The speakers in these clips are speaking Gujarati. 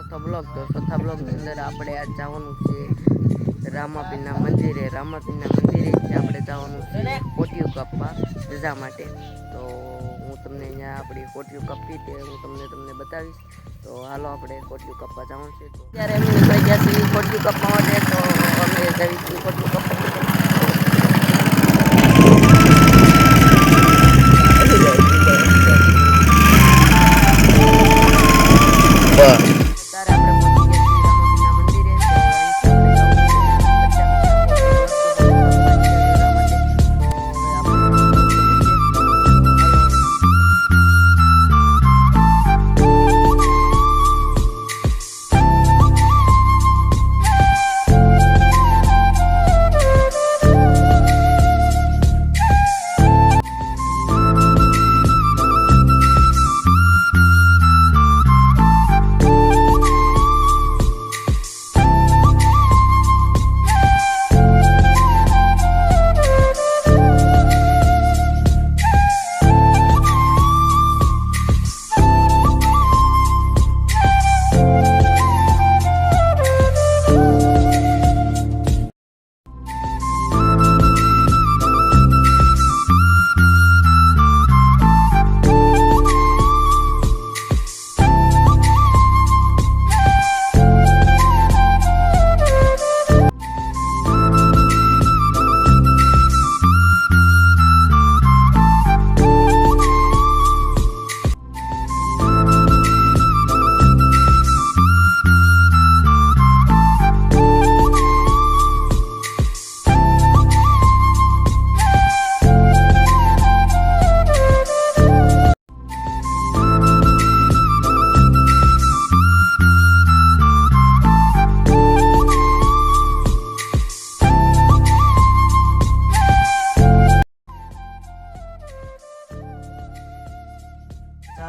ચોથો બ્લોગ. તો ચોથા બ્લોગની અંદર આપણે આ જવાનું છે રામાપીરના મંદિરે. રામાપીરના મંદિરેથી આપણે જવાનું છે કોટિયું કાપવા રજા માટે. તો હું તમને અહીંયા આપણી કોટિયું કાપી તે હું તમને બતાવીશ. તો હાલો આપણે કોટિયું કાપવા જવાનું છે. તો ત્યારે અમે નીકળી ગયા છીએ કોટિયું કાપવા માટે. તો અમે જઈએ છીએ કોટિયું કાપવા માટે.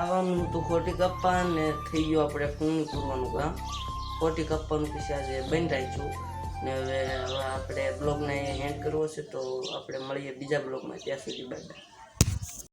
જવાનું તો ખોટી કાપવા ને થઈ ગયું આપણે પૂર્ણ કરવાનું કામ. ખોટી કાપવાનું પછી આજે બંધાઈ છું ને હવે આપણે બ્લોગને હેન્ડ કરવો છે. તો આપણે મળીએ બીજા બ્લોગમાં. ત્યાં સુધી બાય બાય.